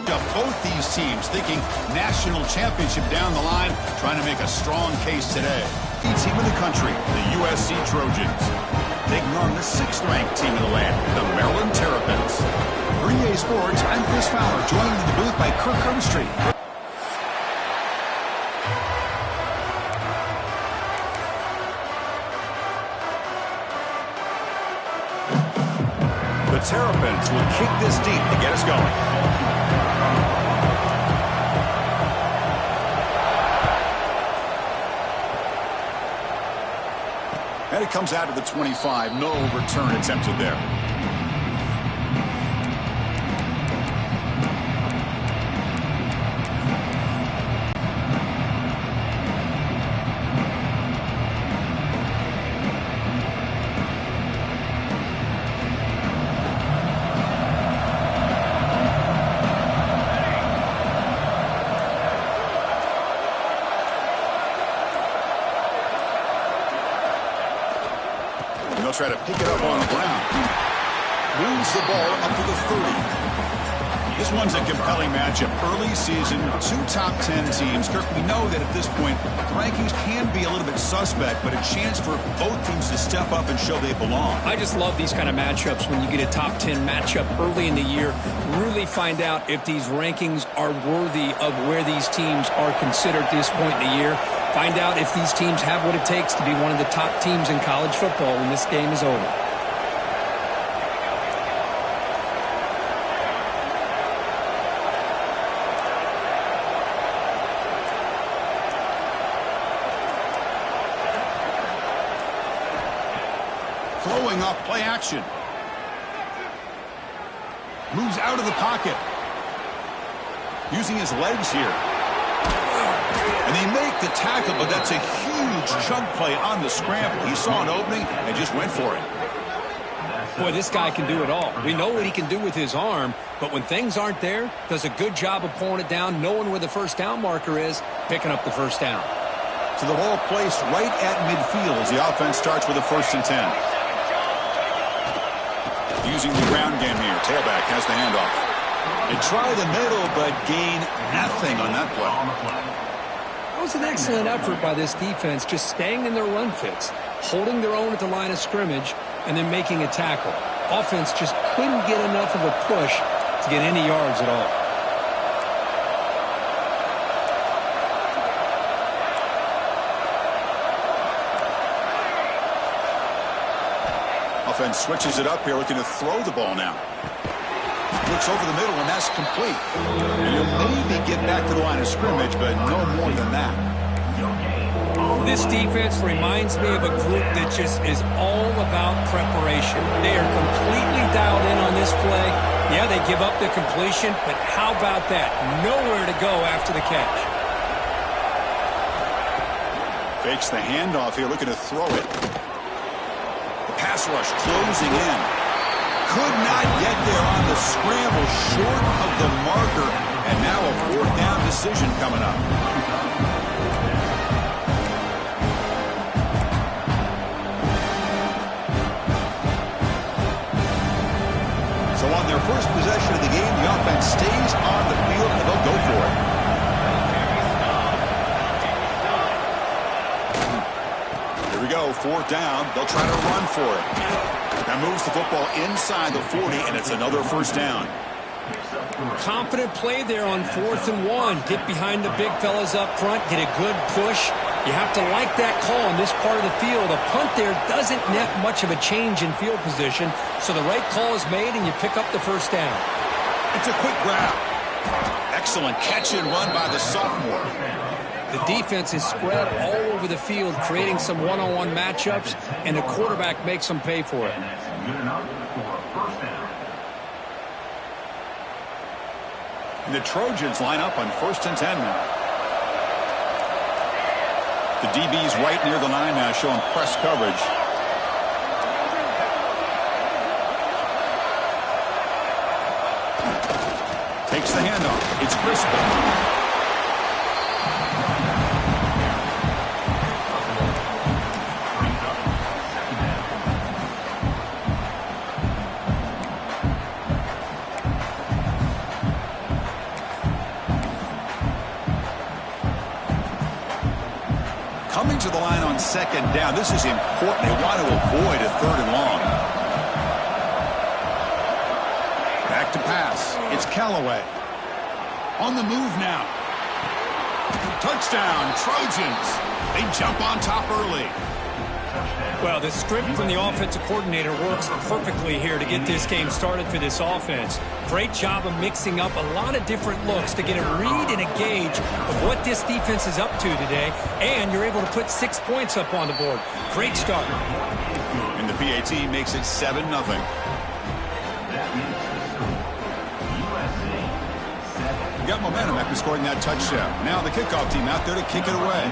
matchup. Both these teams thinking national championship down the line, trying to make a strong case today. The team of the country, the USC Trojans, taking on the 6th-ranked team in the land, the Maryland Terrapins. For EA Sports, I'm Chris Fowler, joined in the booth by Kirk Herbstreit. The Terrapins will kick this deep to get us going. And it comes out to the 25. No return attempted there. They'll try to pick it up on the ground. Moves the ball up to the 30. This one's a compelling matchup. Early season, 2 top 10 teams. Kirk, we know that at this point, the rankings can be a little bit suspect, but a chance for both teams to step up and show they belong. I just love these kind of matchups when you get a top 10 matchup early in the year. Really find out if these rankings are worthy of where these teams are considered at this point in the year. Find out if these teams have what it takes to be one of the top teams in college football when this game is over. Throwing up, play action. Moves out of the pocket. Using his legs here. And they make the tackle, but that's a huge chunk play on the scramble. He saw an opening and just went for it. Boy, this guy can do it all. We know what he can do with his arm, but when things aren't there, does a good job of pulling it down, knowing where the first down marker is, picking up the first down. So the ball placed right at midfield as the offense starts with a 1st and 10. Using the ground game here. Tailback has the handoff. They try the middle, but gain nothing on that play. That was an excellent effort by this defense, just staying in their run fits, holding their own at the line of scrimmage, and then making a tackle. Offense just couldn't get enough of a push to get any yards at all. Offense switches it up here, looking to throw the ball now. Looks over the middle, and that's complete. You'll maybe get back to the line of scrimmage, but no more than that. This defense reminds me of a group that just is all about preparation. They are completely dialed in on this play. Yeah, they give up the completion, but how about that? Nowhere to go after the catch. Fakes the handoff here, looking to throw it. The pass rush closing in. Could not get there on the scramble, short of the marker, and now a 4th down decision coming up. So on their first possession of the game, the offense stays on the field, and they'll go for it. Here we go, 4th down. They'll try to run for it. That moves the football inside the 40, and it's another 1st down. Confident play there on 4th and 1. Get behind the big fellas up front, get a good push. You have to like that call on this part of the field. A punt there doesn't net much of a change in field position, so the right call is made, and you pick up the 1st down. It's a quick grab. Excellent catch and run by the sophomore. The defense is spread all over the field, creating some one-on-one matchups, and the quarterback makes them pay for it. The Trojans line up on 1st and 10 now. The DB's right near the line now, showing press coverage. Takes the handoff. It's Crispin. to the line on second down. This is important. They want to avoid a third and long. Back to pass. It's Callaway. On the move now. Touchdown, Trojans. They jump on top early. Well, the script from the offensive coordinator works perfectly here to get this game started for this offense. Great job of mixing up a lot of different looks to get a read and a gauge of what this defense is up to today, and you're able to put 6 points up on the board. Great start. And the PAT makes it 7-0. Got momentum after scoring that touchdown. Now the kickoff team out there to kick it away.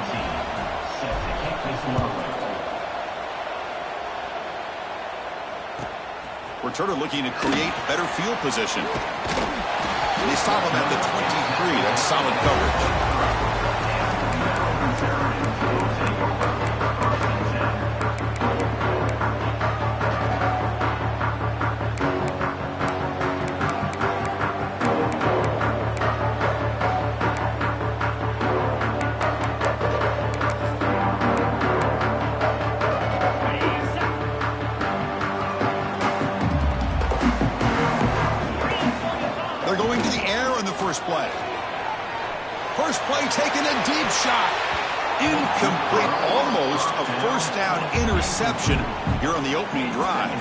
Returner looking to create better field position. They stop him at the 23. That's solid coverage. First play taking a deep shot. Incomplete, almost a first down interception here on the opening drive.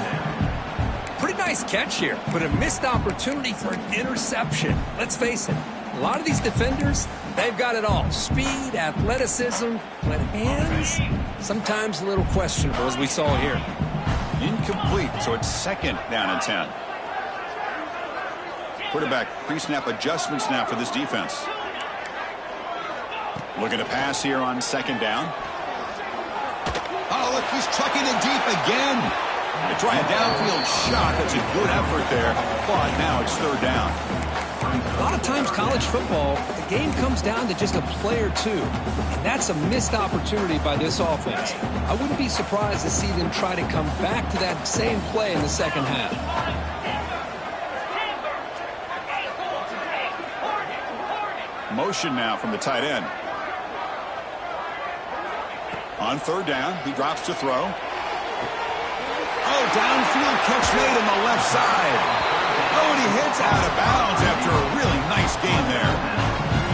Pretty nice catch here, but a missed opportunity for an interception. Let's face it, a lot of these defenders, they've got it all. Speed, athleticism, but hands, sometimes a little questionable, as we saw here. Incomplete, so it's second down and 10. Quarterback pre-snap adjustments now for this defense. Looking to pass here on second down. Oh, look, he's trucking it deep again. They try a downfield shot. That's a good effort there, but now it's third down. A lot of times college football, the game comes down to just a play or two, and that's a missed opportunity by this offense. I wouldn't be surprised to see them try to come back to that same play in the second half. Motion now from the tight end. On third down, he drops to throw. Oh, downfield catch made on the left side. Oh, and he hits out of bounds after a really nice gain there.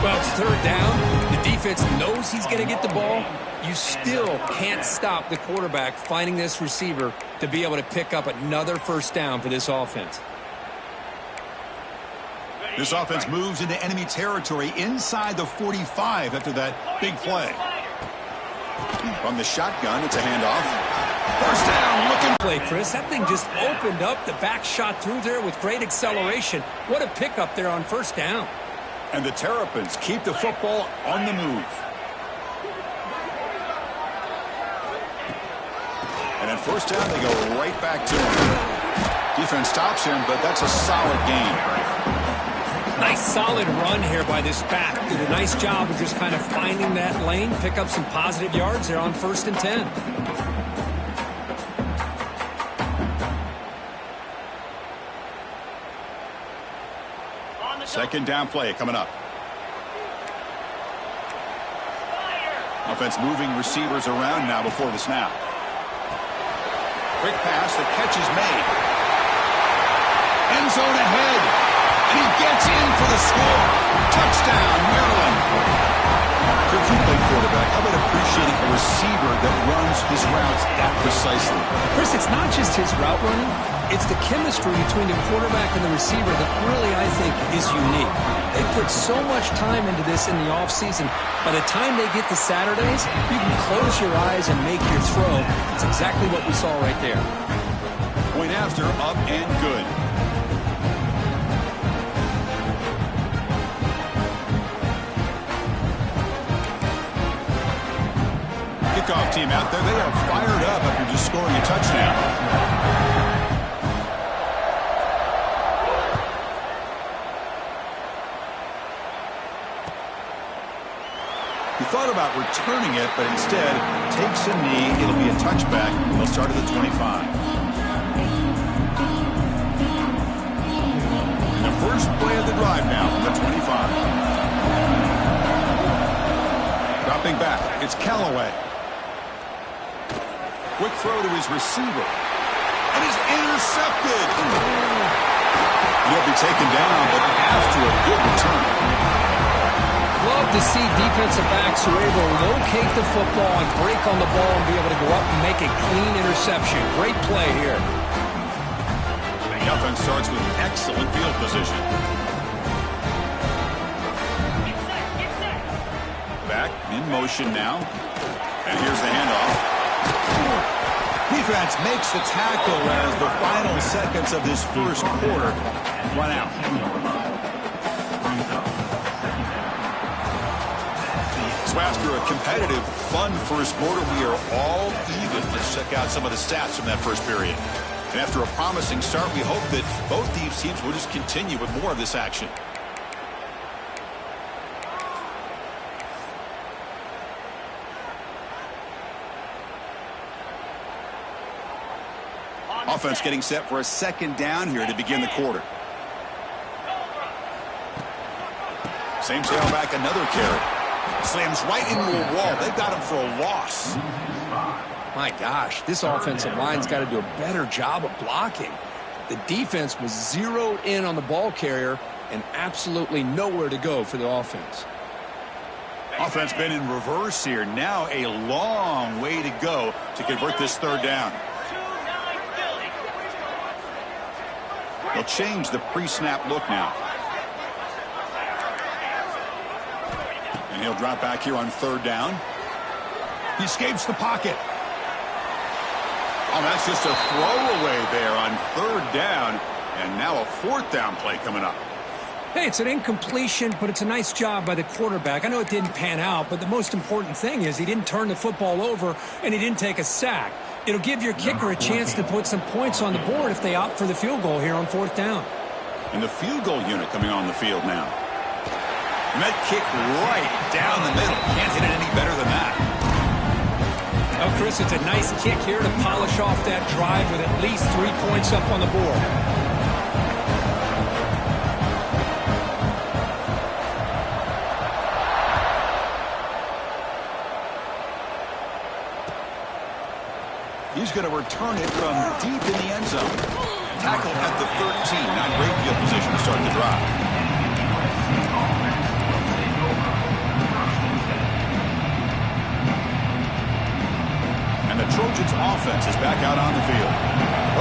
Well, it's third down. The defense knows he's going to get the ball. You still can't stop the quarterback finding this receiver to be able to pick up another first down for this offense. This offense moves into enemy territory inside the 45 after that big play. From the shotgun, it's a handoff. First down, looking. Play, Chris. That thing just opened up. The back shot through there with great acceleration. What a pickup there on first down. And the Terrapins keep the football on the move. And at first down, they go right back to him. Defense stops him, but that's a solid gain. Nice solid run here by this back. Did a nice job of just kind of finding that lane, pick up some positive yards there on 1st and 10. Second down play coming up. Offense moving receivers around now before the snap. Quick pass, the catch is made. End zone ahead. And he gets in for the score. Touchdown, Maryland. If you play quarterback, how about appreciating a receiver that runs his routes that precisely? Chris, it's not just his route running. It's the chemistry between the quarterback and the receiver that really, I think, is unique. They put so much time into this in the offseason. By the time they get to Saturdays, you can close your eyes and make your throw. It's exactly what we saw right there. Point after, up and good. Kickoff team out there. They are fired up after just scoring a touchdown. He thought about returning it, but instead takes a knee. It'll be a touchback. They'll start at the 25. And the first play of the drive now from the 25. Dropping back, it's Callaway. Quick throw to his receiver. And is intercepted. He'll be taken down, but after a good return. Love to see defensive backs who are able to locate the football and break on the ball and be able to go up and make a clean interception. Great play here. The offense starts with excellent field position. Back in motion now. And here's the handoff. Defense makes the tackle as the final seconds of this first quarter run out. So after a competitive, fun first quarter, we are all even. Let's check out some of the stats from that first period. And after a promising start, we hope that both these teams will just continue with more of this action. Offense getting set for a second down here to begin the quarter. Same tailback, another carry. Slams right into a wall. They've got him for a loss. My gosh, this offensive line's got to do a better job of blocking. The defense was zeroed in on the ball carrier and absolutely nowhere to go for the offense. Offense been in reverse here. Now a long way to go to convert this third down. They'll change the pre-snap look now. And he'll drop back here on third down. He escapes the pocket. Oh, that's just a throwaway there on third down. And now a fourth down play coming up. Hey, it's an incompletion, but it's a nice job by the quarterback. I know it didn't pan out, but the most important thing is he didn't turn the football over and he didn't take a sack. It'll give your kicker a chance to put some points on the board if they opt for the field goal here on fourth down. And the field goal unit coming on the field now. Met kick right down the middle. Can't hit it any better than that. Oh, Chris, it's a nice kick here to polish off that drive with at least 3 points up on the board. He's going to return it from deep in the end zone. Tackle at the 13. Not great field position to start the drive. And the Trojans offense is back out on the field.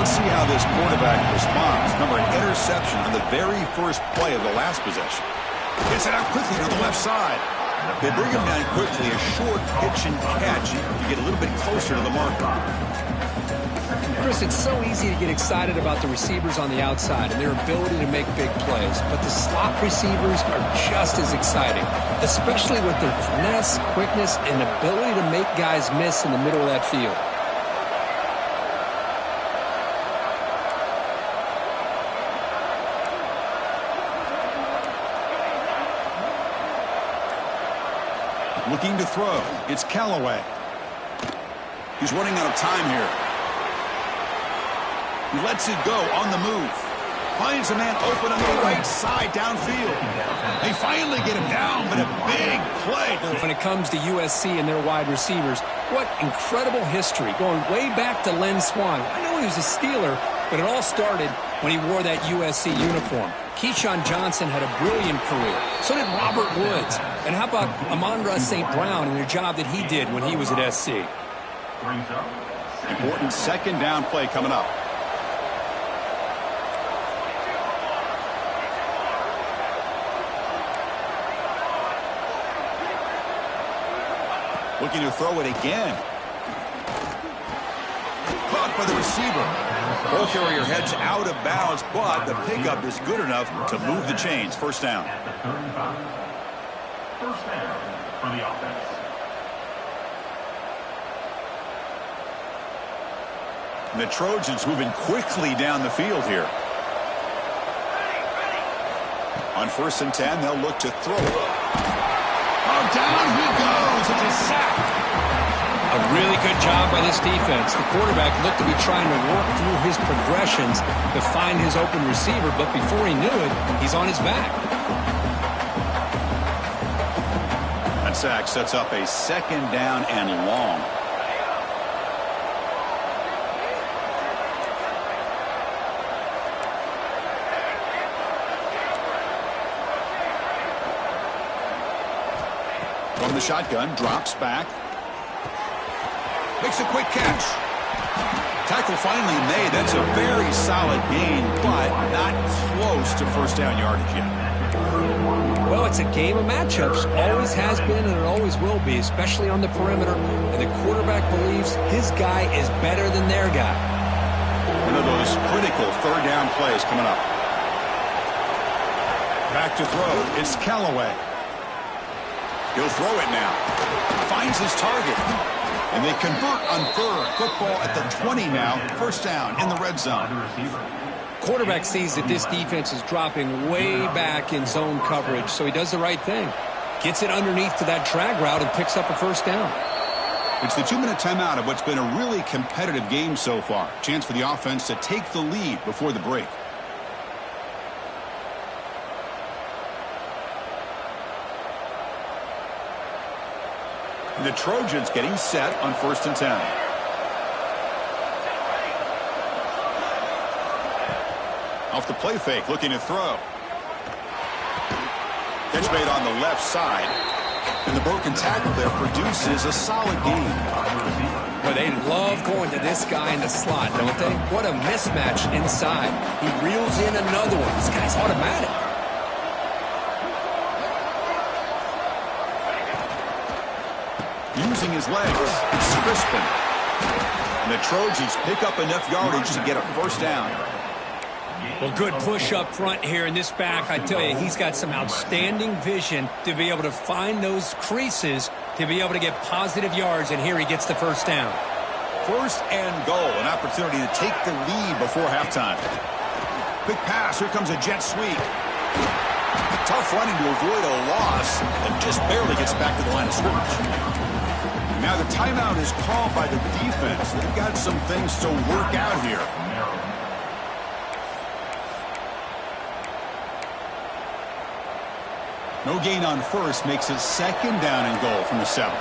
Let's see how this quarterback responds. Remember, an interception on the very first play of the last possession. Gets it out quickly to the left side. They bring him down quickly, a short pitch and catch to get a little bit closer to the marker. Chris, it's so easy to get excited about the receivers on the outside and their ability to make big plays, but the slot receivers are just as exciting, especially with their finesse, quickness, and ability to make guys miss in the middle of that field. Looking to throw. It's Callaway. He's running out of time here. He lets it go on the move. Finds a man open on the right side downfield. They finally get him down, but a big play. When it comes to USC and their wide receivers, what incredible history, going way back to Len Swan. I know he was a Steeler, but it all started when he wore that USC uniform. Keyshawn Johnson had a brilliant career. So did Robert Woods. And how about Amon-Ra St. Brown and the job that he did when he was at SC? Important second down play coming up. Looking to throw it again. Caught by the receiver. Ball carrier heads out of bounds, but the pickup is good enough to move the chains. First down. First down for the offense. And the Trojans moving quickly down the field here. On 1st and 10, they'll look to throw. Oh, down he goes. It's a sack. A really good job by this defense. The quarterback looked to be trying to work through his progressions to find his open receiver, but before he knew it, he's on his back. That sack sets up a second down and long. From the shotgun, drops back. Makes a quick catch. Tackle finally made. That's a very solid gain, but not close to first down yardage yet. Well, it's a game of matchups. Always has been and it always will be, especially on the perimeter. And the quarterback believes his guy is better than their guy. One of those critical third down plays coming up. Back to throw. It's Callaway. He'll throw it now. Finds his target. And they convert on third. Football at the 20 now. First down in the red zone. Quarterback sees that this defense is dropping way back in zone coverage, so he does the right thing. Gets it underneath to that drag route and picks up a first down. It's the 2-minute timeout of what's been a really competitive game so far. Chance for the offense to take the lead before the break. The Trojans getting set on 1st and 10. Off the play fake, looking to throw. Catch made on the left side. And the broken tackle there produces a solid gain. But they love going to this guy in the slot, don't they? What a mismatch inside. He reels in another one. This guy's automatic. Using his legs, it's Crispin. And the Trojans pick up enough yardage to get a first down. Well, good push up front here in this back. I tell you, he's got some outstanding vision to be able to find those creases to be able to get positive yards, and here he gets the first down. First and goal, an opportunity to take the lead before halftime. Quick pass, here comes a jet sweep. Tough running to avoid a loss, and just barely gets back to the line of scrimmage. Now the timeout is called by the defense. They've got some things to work out here. No gain on first makes it 2nd down and goal from the 7.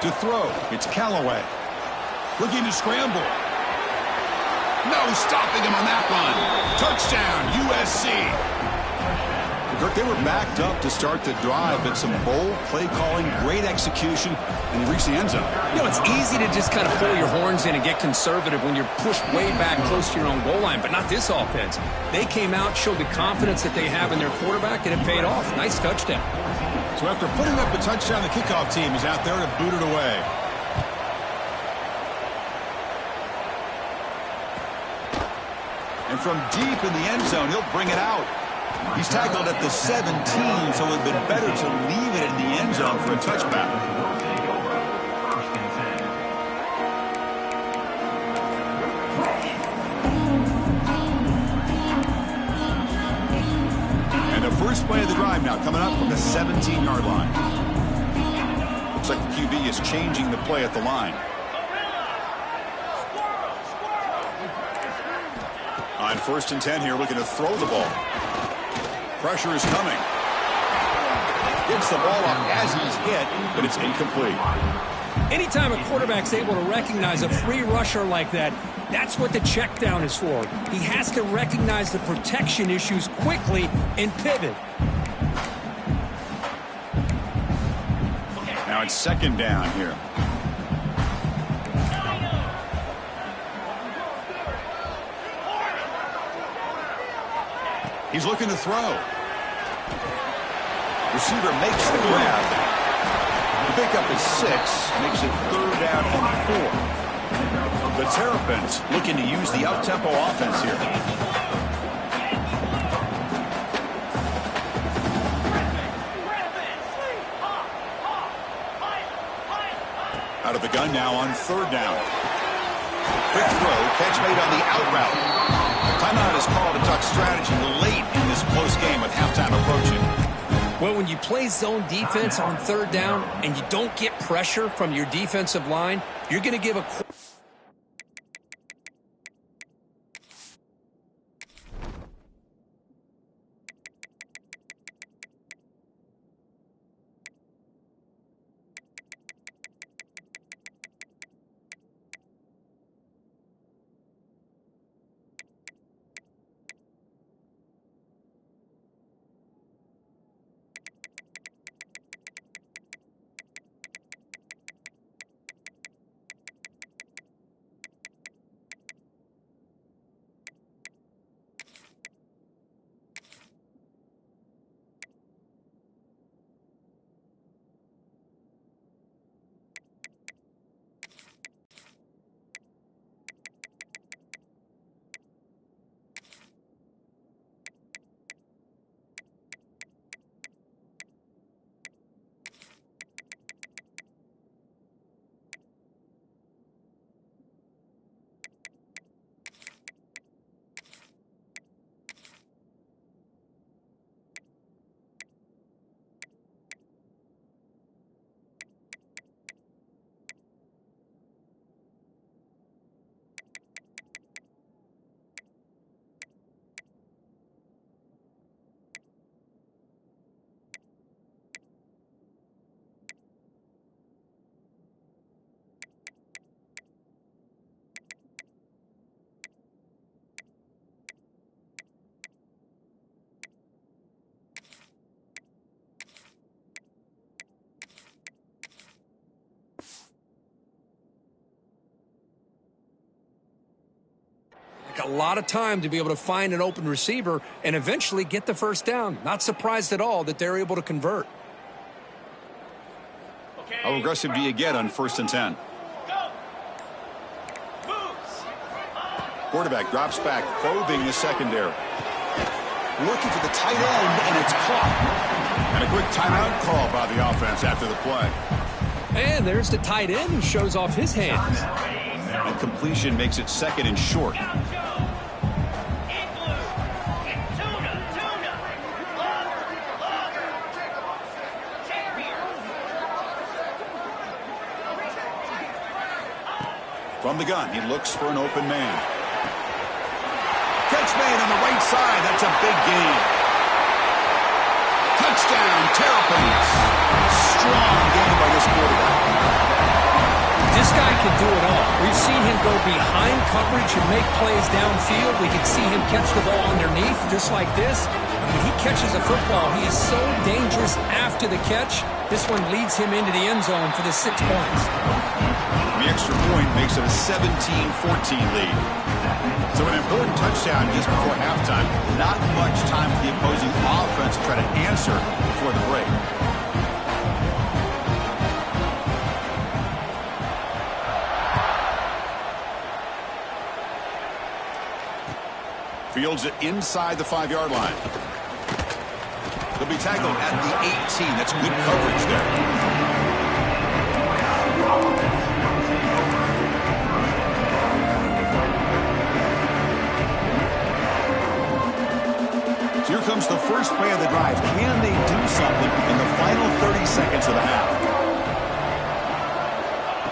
To throw, it's Callaway. Looking to scramble. No stopping him on that one. Touchdown, USC. Kirk, they were backed up to start the drive, but some bold play calling, great execution, and they reached the end zone. You know, it's easy to just kind of pull your horns in and get conservative when you're pushed way back close to your own goal line, but not this offense. They came out, showed the confidence that they have in their quarterback, and it paid off. Nice touchdown. So after putting up a touchdown, the kickoff team is out there to boot it away. And from deep in the end zone, he'll bring it out. He's tackled at the 17, so it would have been better to leave it in the end zone for a touchback. And the first play of the drive now coming up from the 17-yard line. Looks like the QB is changing the play at the line. On 1st and 10 here, looking to throw the ball. Pressure is coming. Gets the ball off as he's hit, but it's incomplete. Anytime a quarterback's able to recognize a free rusher like that, that's what the check down is for. He has to recognize the protection issues quickly and pivot. Now it's 2nd down here. He's looking to throw. Receiver makes the grab. The pickup is 6. Makes it 3rd down and 4. The Terrapins looking to use the up-tempo offense here. Out of the gun now on 3rd down. Quick throw. Catch made on the out route. Timeout is called to talk strategy late in this close game with halftime approaching. Well, when you play zone defense on 3rd down and you don't get pressure from your defensive line, you're going to give a take a lot of time to be able to find an open receiver and eventually get the first down. Not surprised at all that they're able to convert. How aggressive do you get on 1st and 10? Quarterback drops back, probing the secondary. Looking for the tight end, and it's caught. And a quick timeout call by the offense after the play. And there's the tight end who shows off his hands. And completion makes it 2nd and short. From the gun, he looks for an open man. Catch made on the right side. That's a big gain. Touchdown, Terrapins. Strong game by this quarterback. This guy can do it all. We've seen him go behind coverage and make plays downfield. We can see him catch the ball underneath just like this. When he catches a football, he is so dangerous after the catch. This one leads him into the end zone for the 6 points. The extra point makes it a 17-14 lead. So an important touchdown just before halftime. Not much time for the opposing offense to try to answer before the break. Fields it inside the 5-yard line. He'll be tackled at the 18. That's good coverage there. Here comes the first play of the drive. Can they do something in the final 30 seconds of the half?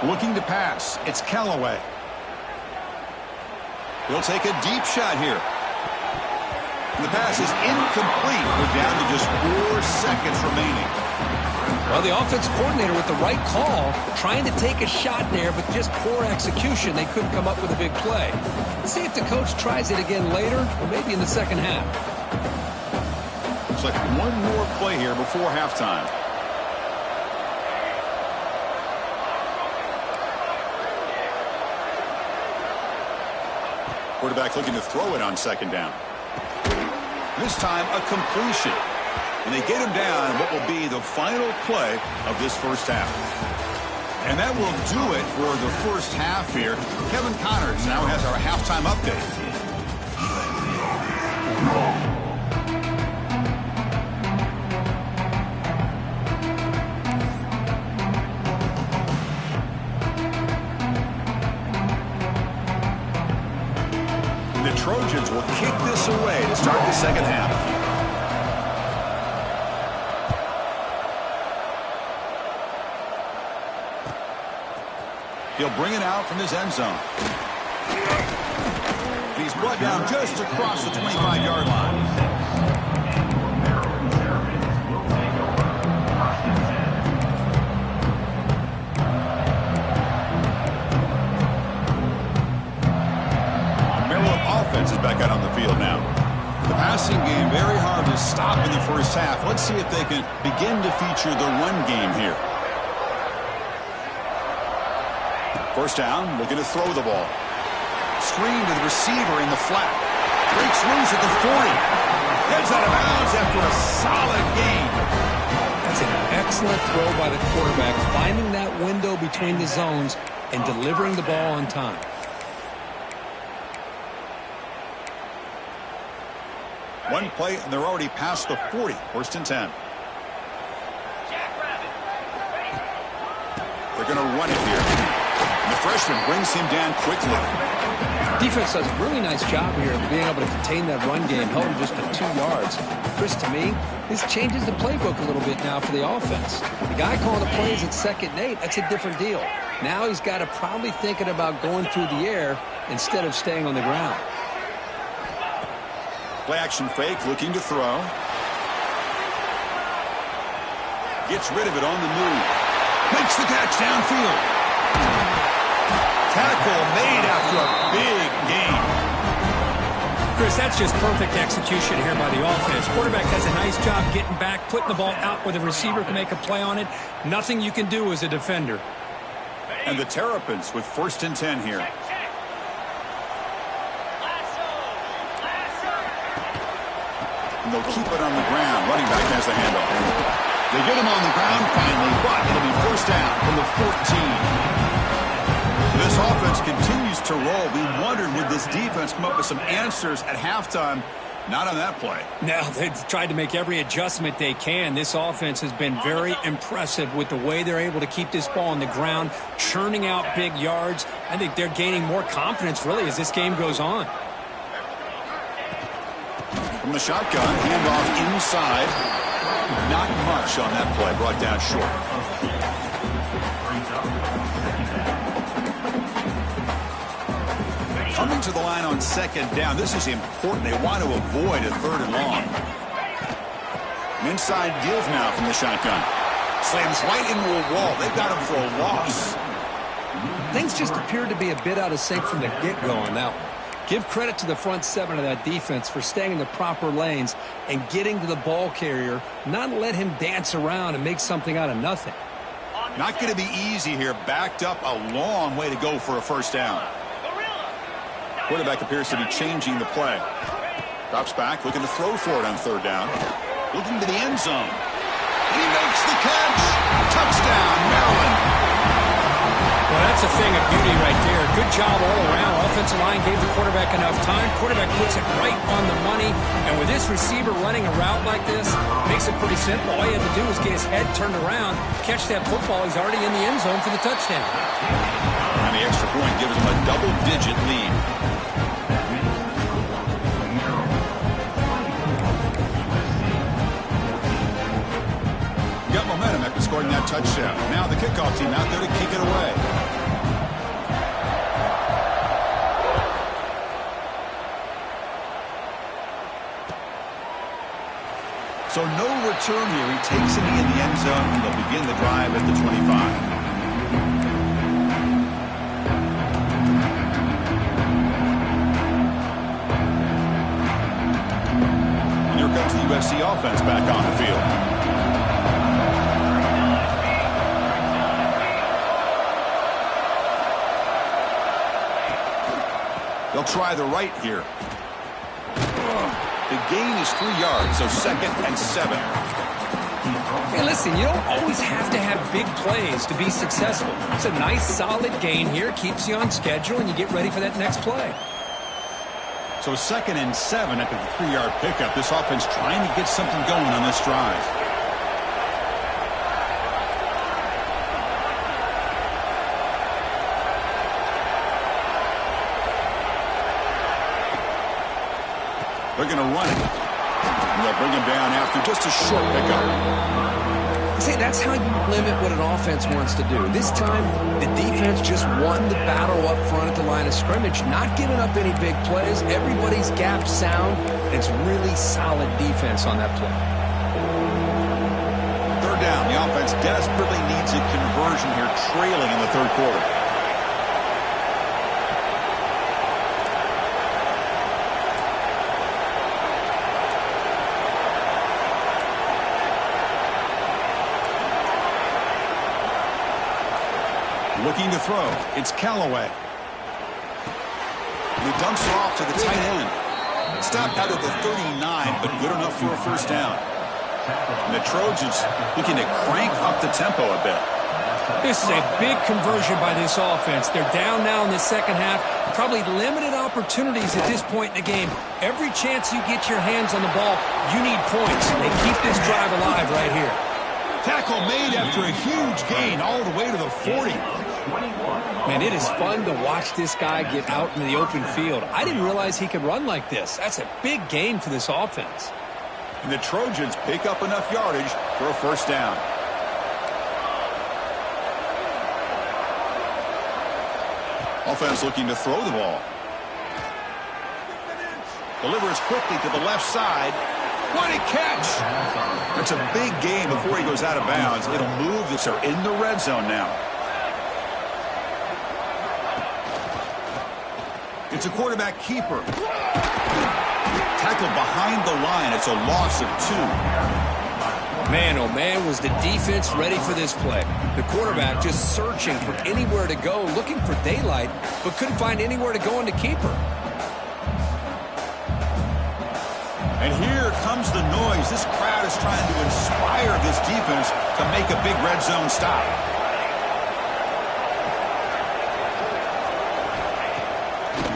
Looking to pass. It's Callaway. He'll take a deep shot here. The pass is incomplete. We're down to just 4 seconds remaining. Well, the offensive coordinator with the right call, trying to take a shot there, but just poor execution. They couldn't come up with a big play. Let's see if the coach tries it again later, or maybe in the second half. Looks like one more play here before halftime. Quarterback looking to throw it on 2nd down. This time a completion. And they get him down in what will be the final play of this first half. And that will do it for the first half here. Kevin Connors now has our halftime update. The Trojans will kick this away to start the second half. He'll bring it out from his end zone. He's brought down just across the 25-yard line. Offense is back out on the field now. The passing game very hard to stop in the first half. Let's see if they can begin to feature the run game here. First down, looking to throw the ball. Screen to the receiver in the flat. Breaks loose at the 40. Heads out of bounds after a solid gain. That's an excellent throw by the quarterback, finding that window between the zones and delivering the ball on time. One play, and they're already past the 40. 1st and 10. They're going to run it here. And the freshman brings him down quickly. Defense does a really nice job here of being able to contain that run game, held him just to 2 yards. Chris, to me, this changes the playbook a little bit now for the offense. The guy calling the plays at 2nd and 8, that's a different deal. Now he's got to probably thinking about going through the air instead of staying on the ground. Play action fake, looking to throw. Gets rid of it on the move. Makes the catch downfield. Tackle made after a big gain. Chris, that's just perfect execution here by the offense. Quarterback does a nice job getting back, putting the ball out where the receiver can make a play on it. Nothing you can do as a defender. And the Terrapins with 1st and 10 here. And they'll keep it on the ground. Running back has the handoff. They get him on the ground finally, but it'll be first down from the 14. This offense continues to roll. We wondered, would this defense come up with some answers at halftime? Not on that play. No, they've tried to make every adjustment they can. This offense has been very impressive with the way they're able to keep this ball on the ground, churning out big yards. I think they're gaining more confidence, really, as this game goes on. From the shotgun, handoff inside. Not much on that play, brought down short. Coming to the line on second down. This is important. They want to avoid a third and long. Inside deals now from the shotgun. Slams right into a wall. They've got him for a loss. Things just appeared to be a bit out of sync from the get-go on that one. Give credit to the front seven of that defense for staying in the proper lanes and getting to the ball carrier, not let him dance around and make something out of nothing. Not going to be easy here. Backed up a long way to go for a first down. Quarterback appears to be changing the play. Drops back, looking to throw for it on third down. Looking to the end zone. He makes the catch. Touchdown, Maryland. Well, that's a thing of beauty right there. Good job all around. Offensive line gave the quarterback enough time. Quarterback puts it right on the money. And with this receiver running a route like this, makes it pretty simple. All he had to do was get his head turned around, catch that football. He's already in the end zone for the touchdown. And the extra point gives him a double-digit lead. Got momentum after scoring that touchdown. Now the kickoff team out there to kick it away. So no return here. He takes it in the end zone, and they'll begin the drive at the 25. And here comes the USC offense back on the field. They'll try the right here. The gain is 3 yards, so 2nd and 7. Hey, listen, you don't always have to have big plays to be successful. It's a nice, solid gain here. Keeps you on schedule, and you get ready for that next play. So 2nd and 7 after the 3-yard pickup. This offense trying to get something going on this drive. They're going to run it. And they'll bring him down after just a short pickup. See, that's how you limit what an offense wants to do. This time, the defense just won the battle up front at the line of scrimmage, not giving up any big plays. Everybody's gap sound. It's really solid defense on that play. Third down. The offense desperately needs a conversion here, trailing in the third quarter. Looking to throw. It's Callaway. He dumps it off to the tight end. Stopped out of the 39, but good enough for a first down. And the Trojans looking to crank up the tempo a bit. This is a big conversion by this offense. They're down now in the second half. Probably limited opportunities at this point in the game. Every chance you get your hands on the ball, you need points. They keep this drive alive right here. Tackle made after a huge gain all the way to the 40. Man, it is fun to watch this guy get out into the open field. I didn't realize he could run like this. That's a big gain for this offense. And the Trojans pick up enough yardage for a first down. Offense looking to throw the ball. Delivers quickly to the left side. What a catch! It's a big gain before he goes out of bounds. It'll move this. They're in the red zone now. It's a quarterback keeper. Tackled behind the line. It's a loss of 2. Man, oh man, was the defense ready for this play. The quarterback just searching for anywhere to go, looking for daylight, but couldn't find anywhere to go in the keeper. And here comes the noise. This crowd is trying to inspire this defense to make a big red zone stop.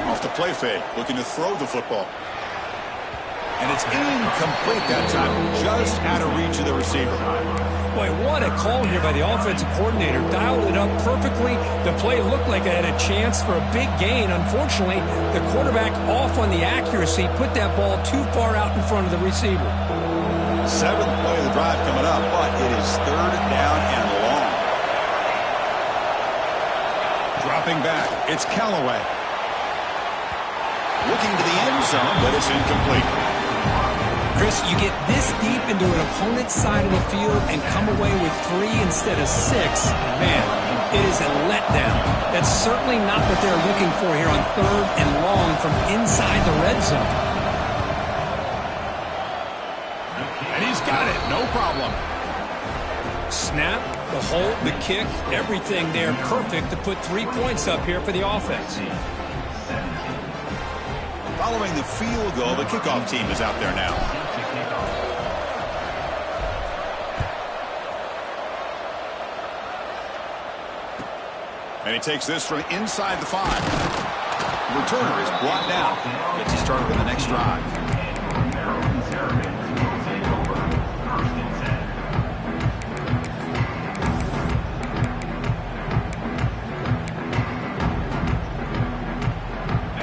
Off the play fake, looking to throw the football. And it's incomplete that time, just out of reach of the receiver. Boy, what a call here by the offensive coordinator. Dialed it up perfectly. The play looked like it had a chance for a big gain. Unfortunately, the quarterback off on the accuracy, put that ball too far out in front of the receiver. 7th play of the drive coming up, but it is 3rd down and long. Dropping back, it's Callaway. Looking to the end zone, but it's incomplete. Chris, you get this deep into an opponent's side of the field and come away with 3 instead of 6. Man, it is a letdown. That's certainly not what they're looking for here on 3rd and long from inside the red zone. And he's got it, no problem. Snap, the hold, the kick, everything there perfect to put 3 points up here for the offense. Following the field goal, the kickoff team is out there now. And he takes this from inside the 5. The returner is brought down. Gets you started with the next drive.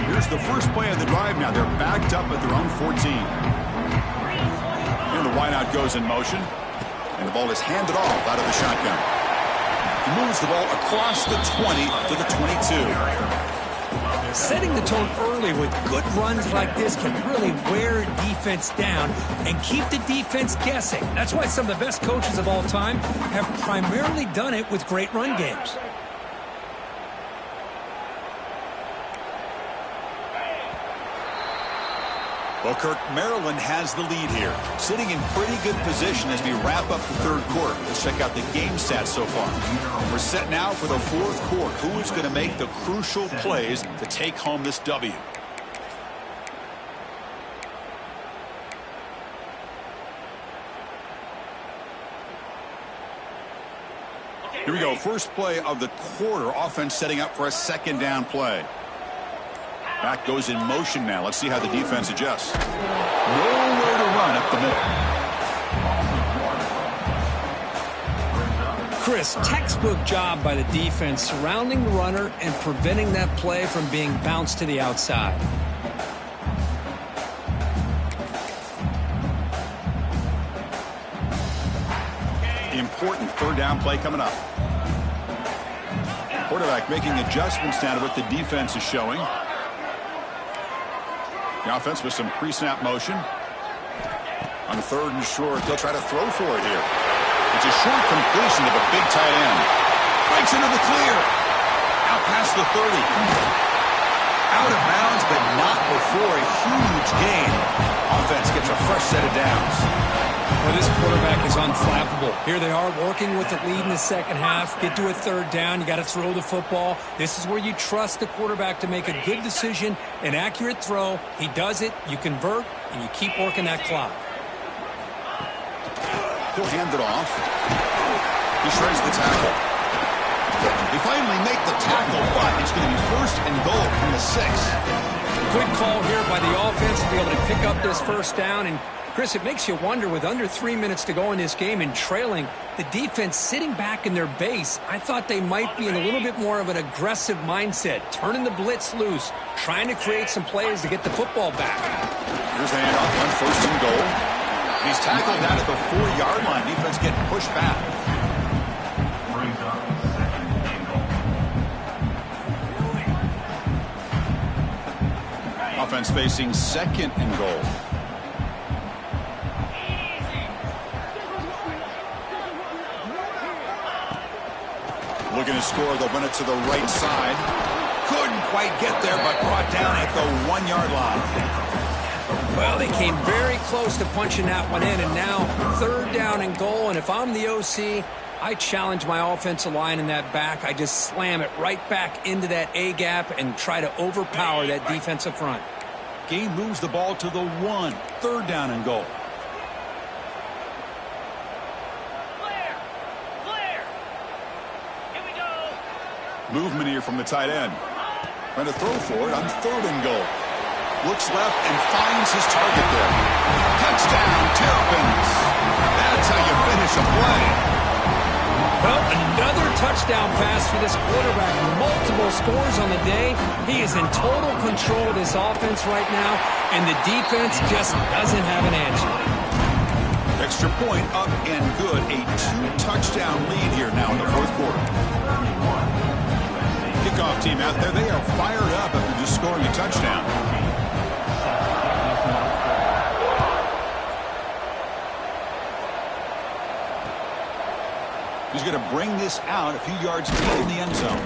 Here's the first play of the drive now. They're backed up at their own 14. And the wideout goes in motion. And the ball is handed off out of the shotgun. He moves the ball across the 20 to the 22. Setting the tone early with good runs like this can really wear defense down and keep the defense guessing. That's why some of the best coaches of all time have primarily done it with great run games. Well, Kirk, Maryland has the lead here, sitting in pretty good position as we wrap up the 3rd quarter. Let's check out the game stats so far. We're set now for the 4th quarter. Who is going to make the crucial plays to take home this W? Here we go. First play of the quarter. Offense setting up for a 2nd down play. Back goes in motion now. Let's see how the defense adjusts. Nowhere to run up the middle. Chris, textbook job by the defense surrounding the runner and preventing that play from being bounced to the outside. Important 3rd down play coming up. Quarterback making adjustments down to what the defense is showing. The offense with some pre-snap motion. On 3rd and short, they'll try to throw for it here. It's a short completion of a big tight end. Breaks into the clear. Out past the 30. Out of bounds, but not before a huge gain. Offense gets a fresh set of downs. Well, this quarterback is unflappable. Here they are working with the lead in the 2nd half. Get to a 3rd down. You got to throw the football. This is where you trust the quarterback to make a good decision, an accurate throw. He does it. You convert, and you keep working that clock. He'll hand it off. He shreds the tackle. They finally make the tackle, but it's going to be 1st and goal from the 6. Good call here by the offense to be able to pick up this 1st down. And Chris, it makes you wonder, with under 3 minutes to go in this game and trailing, the defense sitting back in their base, I thought they might be in a little bit more of an aggressive mindset, turning the blitz loose, trying to create some plays to get the football back. Here's the handoff on 1st and goal. He's tackled down at the 4-yard line. Defense getting pushed back. Offense facing 2nd and goal. Looking to score, they'll run it to the right side. Couldn't quite get there, but brought down at the 1-yard line. Well, they came very close to punching that one in, and now 3rd down and goal. And if I'm the OC, I challenge my offensive line in that back. I just slam it right back into that A-gap and try to overpower that defensive front. Gain moves the ball to the 1. Third down and goal. Movement here from the tight end. Trying to throw for it on third and goal. Looks left and finds his target there. Touchdown, Terrapins. That's how you finish a play. Well, another touchdown pass for this quarterback. Multiple scores on the day. He is in total control of this offense right now, and the defense just doesn't have an answer. Extra point up and good. A 2-touchdown lead here now in the fourth quarter. Kickoff team out there. They are fired up after just scoring a touchdown. He's going to bring this out a few yards deep in the end zone.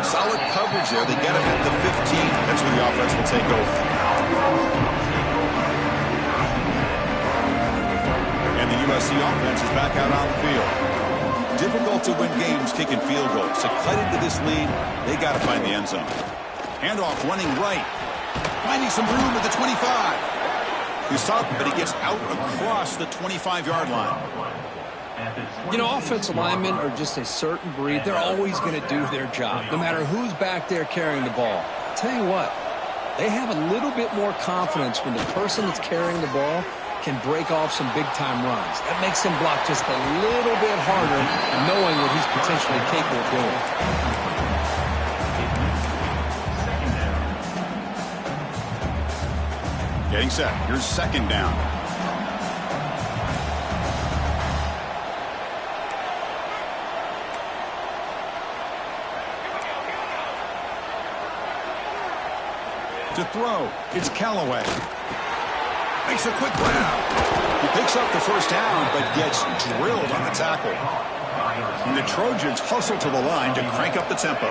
Solid coverage there. They get him at the 15. That's where the offense will take over. And the USC offense is back out on the field. Difficult to win games kicking field goals. So cut into this lead, they got to find the end zone. Handoff running right. Finding some room at the 25. He's stopped, but he gets out across the 25-yard line. You know, offensive linemen are just a certain breed. They're always going to do their job, no matter who's back there carrying the ball. I'll tell you what, they have a little bit more confidence when the person that's carrying the ball can break off some big-time runs. That makes him block just a little bit harder, knowing what he's potentially capable of doing. Getting set. Here's second down. To throw, it's Callaway. Makes a quick grab. He picks up the first down, but gets drilled on the tackle. And the Trojans hustle to the line to crank up the tempo.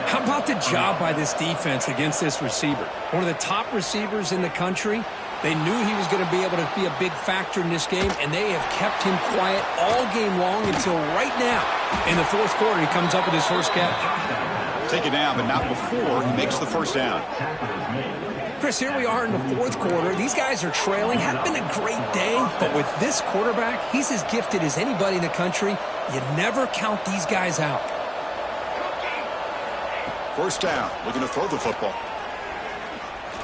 How about the job by this defense against this receiver? One of the top receivers in the country. They knew he was going to be able to be a big factor in this game, and they have kept him quiet all game long until right now. In the fourth quarter, he comes up with his first catch. Take it down, but not before he makes the first down. Chris, here we are in the fourth quarter. These guys are trailing. Had been a great day, but with this quarterback, he's as gifted as anybody in the country. You never count these guys out. First down, looking to throw the football.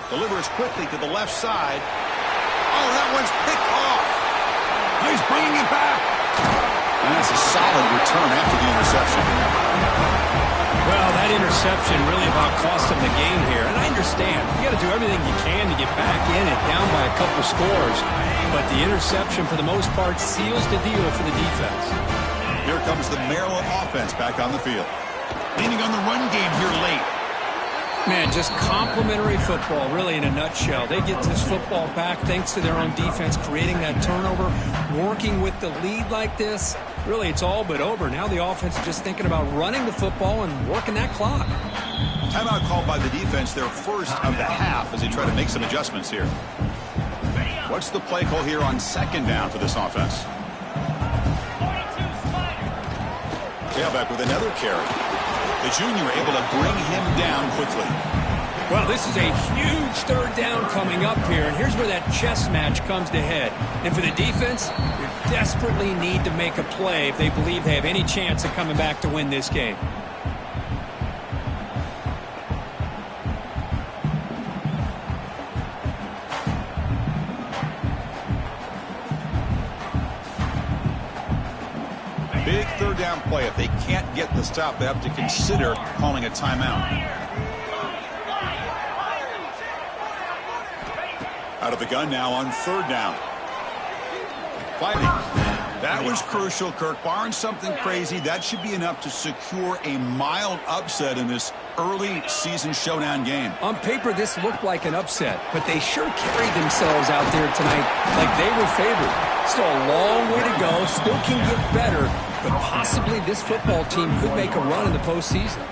Delivers quickly to the left side. Oh, that one's picked off. He's bringing it back. And that's a solid return after the interception. Well, that interception really about cost him the game here. And I understand. You got to do everything you can to get back in it, down by a couple scores. But the interception, for the most part, seals the deal for the defense. Here comes the Maryland offense back on the field. Leaning on the run game here late. Man, just complimentary football, really, in a nutshell. They get this football back thanks to their own defense, creating that turnover, working with the lead like this. Really, it's all but over. Now the offense is just thinking about running the football and working that clock. Timeout called by the defense, their first of the half, as they try to make some adjustments here. What's the play call here on second down for this offense? Tailback with another carry. The junior able to bring him down quickly. Well, this is a huge third down coming up here, and here's where that chess match comes to head. And for the defense, they desperately need to make a play if they believe they have any chance of coming back to win this game. Big third down play. If they can't get the stop, they have to consider calling a timeout. Out of the gun now on third down. Fighting. That was crucial, Kirk. Barring something crazy, that should be enough to secure a mild upset in this early season showdown game. On paper, this looked like an upset, but they sure carried themselves out there tonight like they were favored. Still a long way to go, still can get better, but possibly this football team could make a run in the postseason.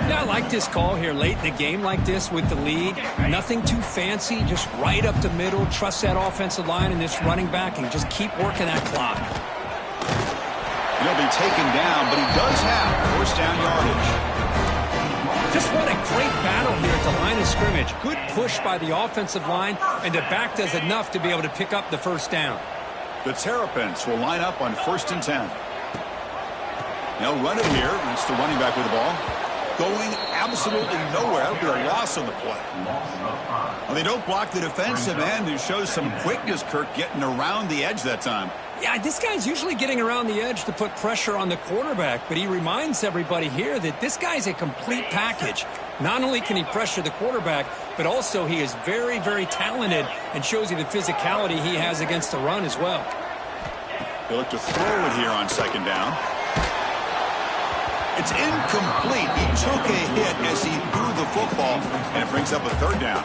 Yeah, I like this call here late in the game like this with the lead. Nothing too fancy, just right up the middle. Trust that offensive line and this running back and just keep working that clock. He'll be taken down, but he does have first down yardage. Just what a great battle here at the line of scrimmage. Good push by the offensive line, and the back does enough to be able to pick up the first down. The Terrapins will line up on 1st and 10. They'll run it here. It's the running back with the ball. Going absolutely nowhere. That'll be a loss on the play. Well, they don't block the defensive end, who shows some quickness, Kirk, getting around the edge that time. Yeah, this guy's usually getting around the edge to put pressure on the quarterback, but he reminds everybody here that this guy's a complete package. Not only can he pressure the quarterback, but also he is very, very talented and shows you the physicality he has against the run as well. They look to throw it here on 2nd down. It's incomplete. He took a hit as he threw the football, and it brings up a 3rd down.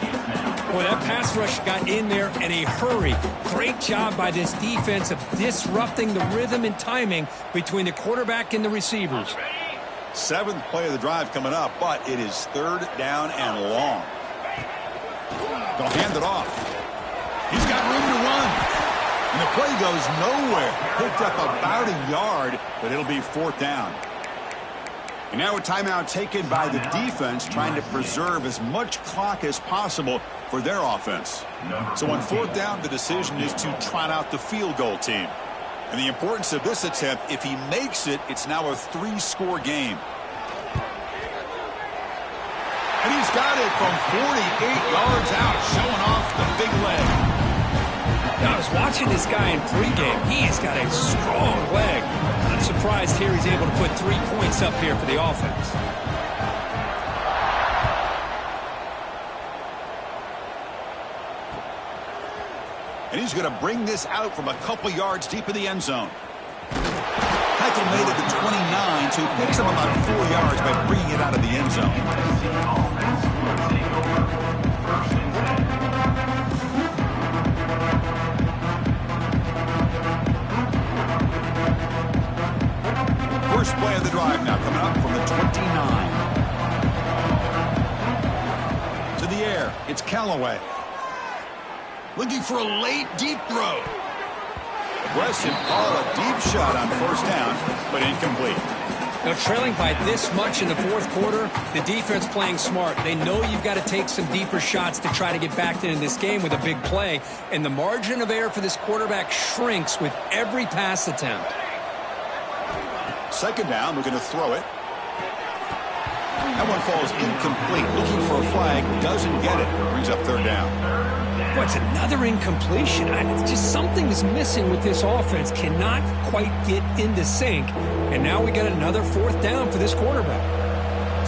Boy, that pass rush got in there in a hurry. Great job by this defense of disrupting the rhythm and timing between the quarterback and the receivers. 7th play of the drive coming up, but it is 3rd down and long. They'll hand it off. He's got room to run. And the play goes nowhere. Picked up about a yard, but it'll be 4th down. And now a timeout taken by the defense, trying to preserve as much clock as possible for their offense. So on 4th down, the decision is to trot out the field goal team. And the importance of this attempt, if he makes it, it's now a 3-score game. And he's got it from 48 yards out, showing off the big leg. Now, I was watching this guy in pregame. He has got a strong leg. I'm surprised here he's able to put 3 points up here for the offense. And he's going to bring this out from a couple yards deep in the end zone. Tackle made at the 29, so he picks up about 4 yards by bringing it out of the end zone. First play of the drive now coming up from the 29. To the air, it's Callaway. Looking for a late deep throw. Aggressive call, a deep shot on 1st down, but incomplete. Now, trailing by this much in the 4th quarter, the defense playing smart. They know you've got to take some deeper shots to try to get back into this game with a big play, and the margin of error for this quarterback shrinks with every pass attempt. 2nd down, we're going to throw it. That one falls incomplete. Looking for a flag, doesn't get it. Brings up 3rd down. Boy, it's another incompletion. It's just something is missing with this offense. Cannot quite get into sync. And now we got another 4th down for this quarterback.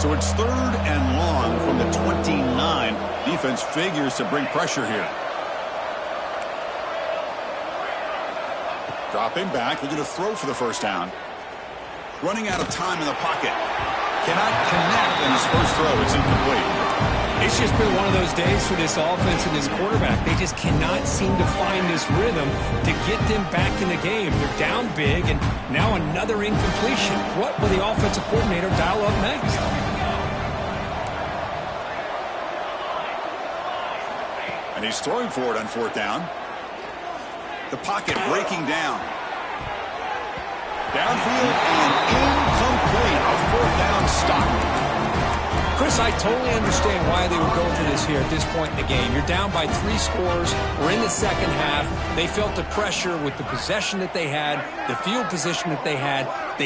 So it's 3rd and long from the 29. Defense figures to bring pressure here. Dropping back, looking to throw for the 1st down. Running out of time in the pocket. Cannot connect on his first throw. It's incomplete. It's just been one of those days for this offense and this quarterback. They just cannot seem to find this rhythm to get them back in the game. They're down big, and now another incompletion. What will the offensive coordinator dial up next? And he's throwing for it on 4th down. The pocket breaking down. Downfield and incomplete. A 4th down stop. Chris, I totally understand why they would go for this here at this point in the game. You're down by 3 scores. We're in the 2nd half. They felt the pressure with the possession that they had, the field position that they had.